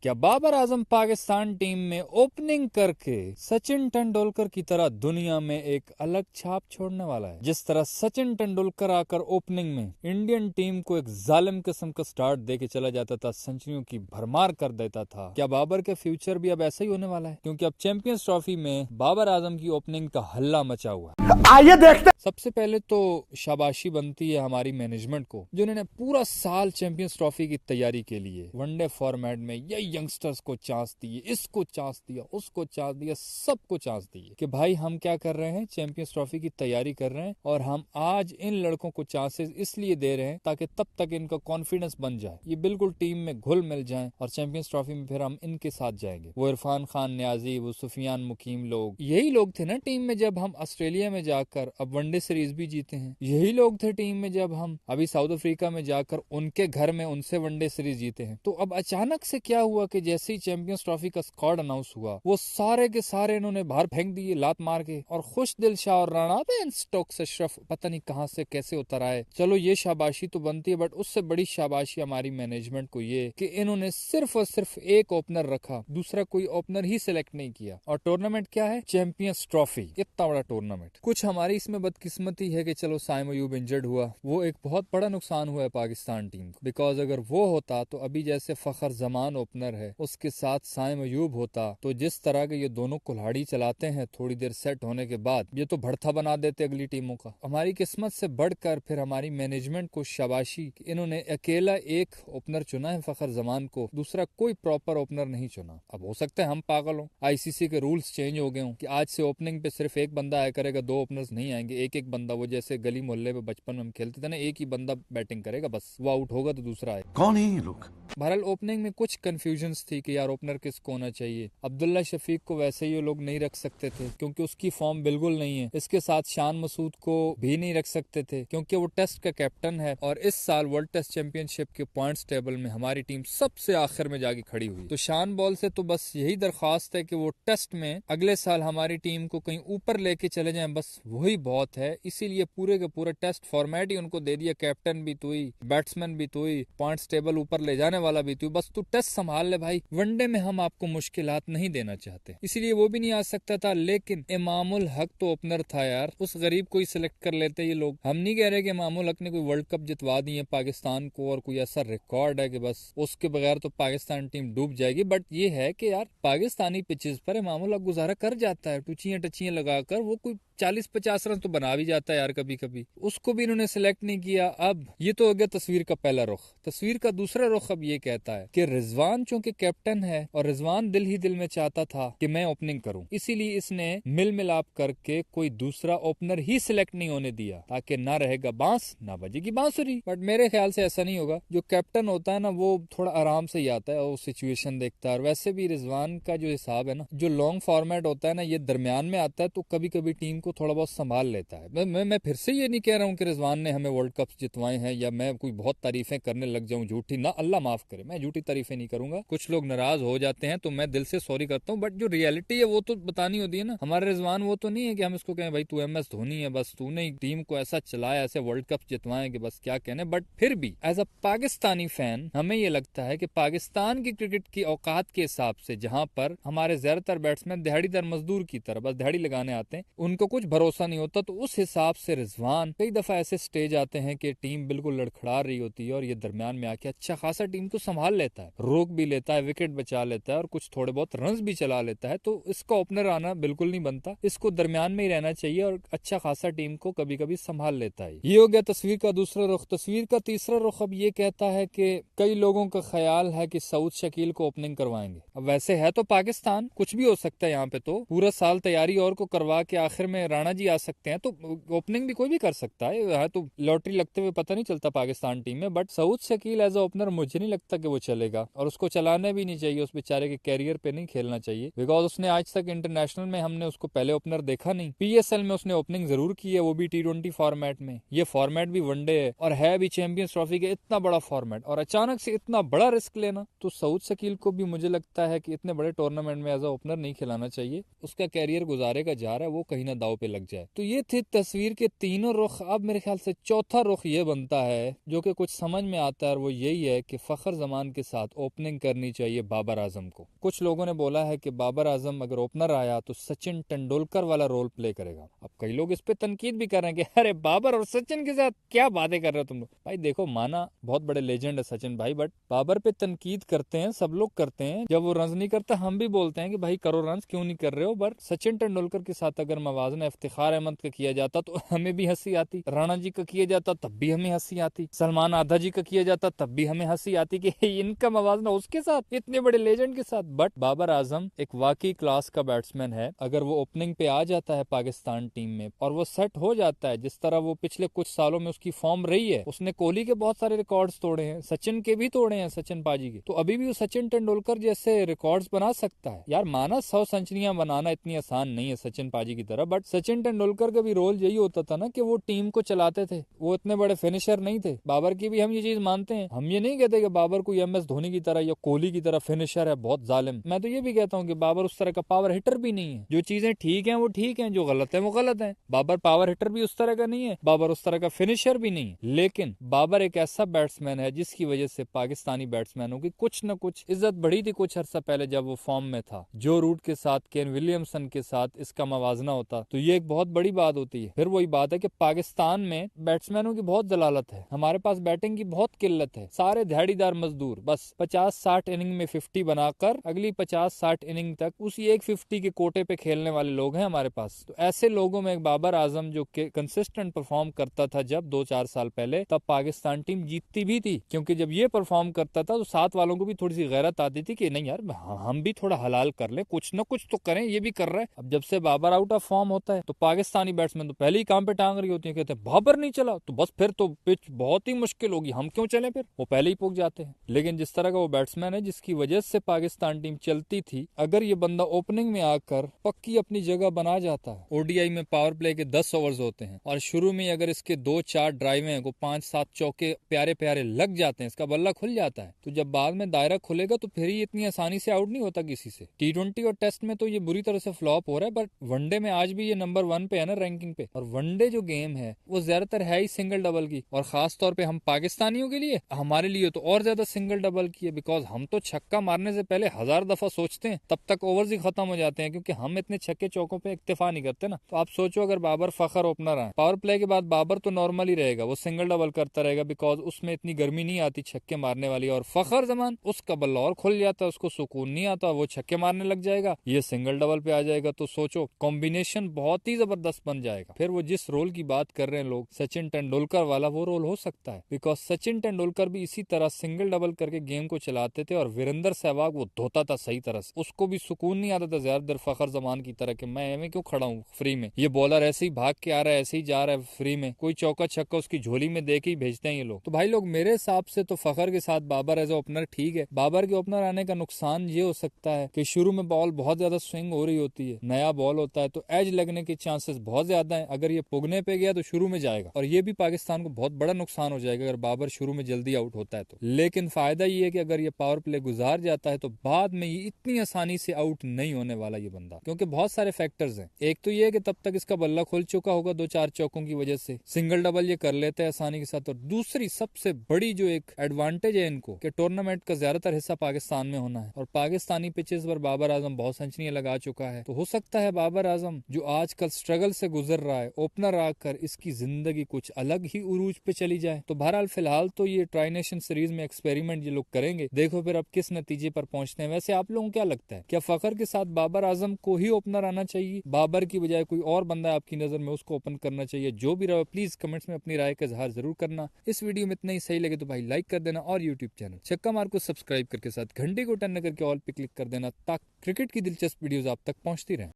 क्या बाबर आजम पाकिस्तान टीम में ओपनिंग करके सचिन तेंदुलकर की तरह दुनिया में एक अलग छाप छोड़ने वाला है? जिस तरह सचिन तेंदुलकर आकर ओपनिंग में इंडियन टीम को एक जालिम किस्म का स्टार्ट देके चला जाता था, सेंचुरियों की भरमार कर देता था, क्या बाबर के फ्यूचर भी अब ऐसा ही होने वाला है? क्योंकि अब चैंपियंस ट्रॉफी में बाबर आजम की ओपनिंग का हल्ला मचा हुआ है। आइए देखते। सबसे पहले तो शाबाशी बनती है हमारी मैनेजमेंट को, जिन्होंने पूरा साल चैंपियंस ट्रॉफी की तैयारी के लिए वनडे फॉर्मेट में ये यंगस्टर्स को चांस दिए, इसको चांस दिया, उसको चांस दिया, सबको चांस दिए कि भाई हम क्या कर रहे हैं, चैंपियंस ट्रॉफी की तैयारी कर रहे हैं और हम आज इन लड़कों को चांसेस इसलिए दे रहे हैं ताकि तब तक इनका कॉन्फिडेंस बन जाए, ये बिल्कुल टीम में घुल मिल जाए और चैंपियंस ट्रॉफी में फिर हम इनके साथ जाएंगे। वो इरफान खान न्याजी, वो सुफियान मुकीम, लोग यही लोग थे ना टीम में जब हम ऑस्ट्रेलिया में जाकर अब वनडे सीरीज भी जीते हैं। यही लोग थे टीम में जब हम अभी साउथ अफ्रीका में जाकर उनके घर में उनसे वनडे सीरीज जीते हैं। तो अब अचानक से क्या हुआ कि जैसे ही चैंपियंस ट्रॉफी का स्क्वाड अनाउंस हुआ, वो सारे के सारे इन्होंने बाहर फेंक दिए लात मार के, और खुश दिल शाह और राणा बेन स्टोक्स अशरफ पता नहीं कहां से कैसे उतर आए। चलो ये शाबाशी तो बनती है, बट उससे बड़ी शाबाशी हमारी मैनेजमेंट को ये कि इन्होंने सिर्फ और सिर्फ एक ओपनर रखा, दूसरा कोई ओपनर ही सिलेक्ट नहीं किया। और टूर्नामेंट क्या है? चैंपियंस ट्रॉफी, इतना बड़ा टूर्नामेंट। कुछ हमारी इसमें बदकिस्मती है कि चलो साइम अयूब इंजर्ड हुआ, वो एक बहुत बड़ा नुकसान हुआ है पाकिस्तान टीम को, बिकॉज अगर वो होता तो अभी जैसे फखर जमान ओपनर है, उसके साथ साइम अयूब होता, तो जिस तरह के ये दोनों कुल्हाड़ी चलाते हैं थोड़ी देर सेट होने के बाद, ये तो भड़था बना देते अगली टीमों का। हमारी किस्मत से बढ़कर फिर हमारी मैनेजमेंट को शाबाशी, इन्होंने अकेला एक ओपनर चुना है फखर जमान को, दूसरा कोई प्रॉपर ओपनर नहीं चुना। अब हो सकता है हम पागल हों, आईसीसी के रूल्स चेंज हो गए हों कि आज से ओपनिंग पे सिर्फ एक बंदा आया करेगा, दो ओपनर्स नहीं आएंगे, एक एक बंदा, वो जैसे गली मोहल्ले में बचपन में हम खेलते थे ना, एक ही बंदा बैटिंग करेगा, बस वो आउट होगा तो दूसरा आएगा। कौन है ये लोग? बहरहाल ओपनिंग में कुछ कंफ्यूजन्स थी कि यार ओपनर किसको होना चाहिए। अब्दुल्ला शफीक को वैसे ही वो लोग नहीं रख सकते थे क्योंकि उसकी फॉर्म बिल्कुल नहीं है। इसके साथ शान मसूद को भी नहीं रख सकते थे क्योंकि वो टेस्ट का कैप्टन है और इस साल वर्ल्ड टेस्ट चैंपियनशिप के पॉइंट्स टेबल में हमारी टीम सबसे आखिर में जाके खड़ी हुई। तो शान बॉल से तो बस यही दरख्वास्त है कि वो टेस्ट में अगले साल हमारी टीम को कहीं ऊपर लेके चले जाएं, बस वही बहुत है। इसीलिए पूरे के पूरे टेस्ट फॉर्मेट ही उनको दे दिया, कैप्टन भी तू ही, बैट्समैन भी तू ही, पॉइंट्स टेबल ऊपर ले जाने वाला भी तू, बस तू टेस्ट संभाल ले भाई, वनडे में हम आपको मुश्किलात नहीं देना चाहते। इसीलिए वो भी नहीं आ सकता था, लेकिन इमामुल हक तो ओपनर था यार, उस गरीब को ही सिलेक्ट कर लेते ये लोग। हम नहीं कह रहे कि इमामुल हक ने कोई वर्ल्ड कप जितवा दी है पाकिस्तान को और कोई ऐसा रिकॉर्ड है कि बस उसके बगैर तो पाकिस्तान टीम डूब जाएगी, बट ये है कि यार पाकिस्तानी पिचेस पर इमामुल हक गुजारा कर जाता है, टुचियां टचियां लगाकर वो कोई 40-50 रन तो बना भी जाता है यार कभी कभी, उसको भी इन्होंने सिलेक्ट नहीं किया। अब ये तो हो गया तस्वीर का पहला रुख। तस्वीर का दूसरा रुख अब ये कहता है कि रिजवान चूंकि कैप्टन है और रिजवान दिल ही दिल में चाहता था कि मैं ओपनिंग करूं, इसीलिए इसने मिल मिलाप करके कोई दूसरा ओपनर ही सिलेक्ट नहीं होने दिया ताकि ना रहेगा बांस ना बजेगी बांसुरी। बट मेरे ख्याल से ऐसा नहीं होगा। जो कैप्टन होता है ना वो थोड़ा आराम से ही आता है और सिचुएशन देखता है, और वैसे भी रिजवान का जो हिसाब है ना, जो लॉन्ग फॉर्मेट होता है ना, ये दरमियान में आता है तो कभी कभी टीम को थोड़ा बहुत संभाल लेता है। मैं फिर से ये नहीं कह रहा हूँ कि रिजवान ने हमें वर्ल्ड कप जितवाए हैं या मैं कोई बहुत तारीफें करने लग जाऊं झूठी, ना अल्लाह माफ करे, मैं झूठी तारीफें नहीं करूंगा। कुछ लोग नाराज हो जाते हैं तो मैं दिल से सॉरी करता हूँ, बट जो रियलिटी है वो तो बतानी होती है ना। हमारे रिजवान वो तो नहीं है कि हम इसको कहें भाई तू MS धोनी है, बस तूने टीम को ऐसा चलाया, ऐसे वर्ल्ड कप जितवाए कि बस क्या कहने। बट फिर भी एज अ पाकिस्तानी फैन हमें ये लगता है कि पाकिस्तान की क्रिकेट की औकात के हिसाब से, जहां पर हमारे ज्यादातर बैट्समैन दिहाड़ीदार मजदूर की तरह बस दिहाड़ी लगाने आते हैं, उनको कुछ भरोसा नहीं होता, तो उस हिसाब से रिजवान कई दफा ऐसे स्टेज आते हैं कि टीम बिल्कुल लड़खड़ा रही होती है और ये दरमियान में आके अच्छा खासा टीम को संभाल लेता है, रोक भी लेता है, विकेट बचा लेता है और कुछ थोड़े बहुत रन्स भी चला लेता है। तो इसका ओपनर आना बिल्कुल नहीं बनता, इसको दरमियान में ही रहना चाहिए और अच्छा खासा टीम को कभी कभी संभाल लेता है। ये हो गया तस्वीर का दूसरा रुख। तस्वीर का तीसरा रुख अब ये कहता है कि कई लोगों का ख्याल है कि सऊद शकील को ओपनिंग करवाएंगे। अब वैसे है तो पाकिस्तान, कुछ भी हो सकता है यहाँ पे, तो पूरा साल तैयारी और को करवा के आखिर में राणा जी आ सकते हैं, तो ओपनिंग भी कोई भी कर सकता है। यहाँ तो लॉटरी लगते हुए पता नहीं चलता पाकिस्तान टीम में, but Saud Shakeel as a opener मुझे नहीं लगता कि वो चलेगा और उसको चलाना भी नहीं चाहिए, उस बेचारे के कैरियर पे नहीं खेलना चाहिए, बिकॉज उसने आज तक इंटरनेशनल में हमने उसको पहले ओपनर देखा नहीं। PSL में उसने ओपनिंग जरूर की है, वो भी T20 फॉर्मेट में, ये फॉर्मेट भी वनडे है और है भी चैंपियंस ट्रॉफी के इतना बड़ा फॉर्मेट, और अचानक से इतना बड़ा रिस्क लेना, तो सऊद शकील को भी मुझे लगता है कि इतने बड़े टूर्नामेंट में एज अ ओपनर नहीं खिलाना चाहिए। उसका कैरियर गुजारे का जा रहा है, वो कहीं ना दाव पे लग जाए। तो ये थी तस्वीर के तीनों रुख। अब मेरे ख्याल से चौथा रुख ये बनता है जो कि कुछ समझ में आता है, और वो यही है कि फखर जमान के साथ ओपनिंग करनी चाहिए बाबर आजम को। कुछ लोगों ने बोला है कि बाबर आजम अगर ओपनर आया तो सचिन तेंदुलकर वाला रोल प्ले करेगा। अब कई लोग इस पे तनकीद भी कर रहे हैं कि अरे बाबर और सचिन के साथ क्या बातें कर रहे हो तुम लोग। भाई देखो, माना बहुत बड़े लेजेंड है सचिन भाई, बट बाबर पे तनकीद करते हैं, सब लोग करते हैं। जब वो रन्स नहीं करता हम भी बोलते हैं कि भाई करो रन्स, क्यों नहीं कर रहे हो। बट सचिन तेंदुलकर के साथ अगर मवाजना इफ्तिखार अहमद का किया जाता तो हमें भी हंसी आती, राणा जी का किया जाता तब भी हमें हंसी आती, सलमान आधा जी का किया जाता तब भी हमें हंसी आती कि इनका मवाजना उसके साथ, इतने बड़े लेजेंड के साथ। बट बाबर आजम एक वाकई क्लास का बैट्समैन है। अगर वो ओपनिंग पे आ जाता है पाकिस्तान टीम में और वो सेट हो जाता है जिस तरह वो पिछले कुछ सालों में उसकी फॉर्म रही है, उसने कोहली के बहुत सारे रिकॉर्ड्स तोड़े हैं, सचिन के भी तोड़े हैं, सचिन पाजी के, तो अभी भी वो सचिन तेंदुलकर जैसे रिकॉर्ड्स बना सकता है। यार माना 100 सेंचुरियां बनाना इतनी आसान नहीं है सचिन पाजी की तरह, बट सचिन तेंदुलकर का भी रोल यही होता था ना कि वो टीम को चलाते थे, वो इतने बड़े फिनिशर नहीं थे। बाबर की भी हम ये चीज मानते हैं, हम ये नहीं कहते कि बाबर कोई MS धोनी की तरह या कोहली की तरह फिनिशर है बहुत जालिम। मैं तो ये भी कहता हूँ कि बाबर उस तरह का पावर हिटर भी नहीं है। जो चीजें ठीक है वो ठीक है, जो गलत है वो गलत है। बाबर पावर हिटर भी उस तरह का नहीं है, बाबर उस तरह का फिनिशर भी नहीं है, लेकिन बाबर एक ऐसा बैट्समैन है जिसकी वजह से पाकिस्तानी बैट्समैनों की कुछ न कुछ इज्जत बढ़ी थी कुछ अर्सा पहले जब वो फॉर्म में था। जो रूट के साथ, केन विलियमसन के साथ इसका मवाजना होता तो ये एक बहुत बड़ी बात होती है। फिर वही बात है कि पाकिस्तान में बैट्समैनों की बहुत जलालत है, हमारे पास बैटिंग की बहुत किल्लत है। सारे दिहाड़ीदार मजदूर बस 50-60 इनिंग में 50 बनाकर अगली 50-60 इनिंग तक उसी एक 50 के कोटे पे खेलने वाले लोग हैं हमारे पास। तो ऐसे लोगों में एक बाबर आजम जो कंसिस्टेंट परफॉर्म करता था जब 2-4 साल पहले, तब पाकिस्तान टीम जीतती भी थी, क्योंकि जब ये परफॉर्म करता था तो साथ वालों को भी थोड़ी सी गैरत आती थी कि नहीं यार हम भी थोड़ा हलाल कर ले, कुछ न कुछ तो करें, ये भी कर रहे हैं। अब जब से बाबर आउट ऑफ फॉर्म होता है तो पाकिस्तानी बैट्समैन तो पहले ही काम पे टांग रही होती है, कहते हैं बाबर नहीं चला तो बस फिर तो पिच बहुत ही मुश्किल होगी, हम क्यों चले, फिर वो पहले ही पुग जाते हैं। लेकिन जिस तरह का वो बैट्समैन है जिसकी वजह से पाकिस्तान टीम चलती थी, अगर ये बंदा ओपनिंग में आकर पक्की अपनी जगह बना जाता है। ODI में पावर प्ले के 10 ओवर्स होते हैं और शुरू में अगर इसके 2-4 ड्राइवें को 5-7 चौके प्यारे प्यारे लग जाते हैं, इसका बल्ला खुल जाता है, तो जब बाद में दायरा खुलेगा तो फिर ही इतनी आसानी से आउट नहीं होता किसी से। T20 और टेस्ट में तो ये बुरी तरह से फ्लॉप हो रहा है, बट वनडे में आज भी ये नंबर 1 पे है ना रैंकिंग पे। और वनडे जो गेम है वो ज्यादातर है ही सिंगल डबल की, और खास तौर पे हम पाकिस्तानियों के लिए, हमारे लिए तो और ज्यादा सिंगल डबल की है, बिकॉज हम तो छक्का मारने से पहले 1000 दफा सोचते हैं, तब तक ओवर्स ही खत्म हो जाते हैं, क्योंकि हम इतने छक्के चौकों पे इक्तिफा नहीं करते ना। तो आप सोचो अगर बाबर फखर ओपनर आए, पावर प्ले के बाद बाबर तो नॉर्मल ही रहेगा, वो सिंगल डबल करता रहेगा, बिकॉज उसमें इतनी गर्मी नहीं आती छक्के मारने वाली। और फखर जमान उसका बल्ला और खुल जाता है, उसको सुकून नहीं आता, वो छक्के मारने लग जाएगा, ये सिंगल डबल पे आ जाएगा। तो सोचो कॉम्बिनेशन बहुत ही जबरदस्त बन जाएगा। फिर वो जिस रोल की बात कर रहे हैं लोग सचिन तेंदुलकर वाला, वो रोल हो सकता है, बिकॉज सचिन तेंदुलकर भी इसी तरह सिंगल डबल करके गेम को चलाते थे, और वीरेंद्र सहवाग वो धोता था सही तरह से, उसको भी सुकून नहीं आता था ज्यादा देर फखर जमान की तरह कि मैं एवं क्यों खड़ा हूँ फ्री में, ये बॉलर ऐसे ही भाग के आ रहा है, ऐसे ही जा रहा है फ्री में, कोई चौका छक्का उसकी झोली में दे के ही भेजते हैं ये लोग। तो भाई लोग मेरे हिसाब से तो फखर के साथ बाबर एज ओपनर ठीक है। बाबर के ओपनर आने का नुकसान ये हो सकता है कि शुरू में बॉल बहुत ज्यादा स्विंग हो रही होती है, नया बॉल होता है, तो एज लगने के चांसेस बहुत ज्यादा है। अगर ये पुगने पे गया तो शुरू में जाएगा, और ये भी पाकिस्तान को बहुत बड़ा नुकसान हो जाएगा अगर बाबर शुरू में जल्दी आउट होता है तो। लेकिन फायदा ये है कि अगर ये पावर प्ले गुजार जाता है तो बाद में ये इतनी आसानी से आउट नहीं होने वाला ये बंदा, क्योंकि बहुत सारे फैक्टर्स हैं। एक तो ये है कि तब तक इसका बल्ला खुल चुका होगा 2-4 चौकों की वजह से, सिंगल डबल ये कर लेते हैं आसानी के साथ। और दूसरी सबसे बड़ी जो एक एडवांटेज है इनको कि टूर्नामेंट का ज्यादातर हिस्सा पाकिस्तान में होना है, और पाकिस्तानी पिचेस पर बाबर आजम बहुत सेंचुरियां लगा चुका है। तो हो सकता है बाबर आजम जो आजकल स्ट्रगल से गुजर रहा है, ओपनर आकर इसकी जिंदगी कुछ अलग ही उरूज पे चली जाए। तो बहरहाल फिलहाल तो ये ट्राई नेशन सीरीज में एक्सपेरिमेंट ये लोग करेंगे, देखो फिर अब किस नतीजे पर पहुंचते हैं। वैसे आप लोगों को क्या लगता है, क्या फखर के साथ बाबर आजम को ही ओपनर आना चाहिए, बाबर की बजाय कोई और बंदा आपकी नजर में उसको ओपन करना चाहिए? जो भी रहो प्लीज कमेंट्स में अपनी राय का इजहार जरूर करना। इस वीडियो में इतना ही, सही लगे तो भाई लाइक कर देना, और यूट्यूब चैनल छक्का मार को सब्सक्राइब करके साथ घंटे को टन करके ऑल पे क्लिक कर देना, ताकि क्रिकेट की दिलचस्प वीडियोस आप तक पहुंचती रहे।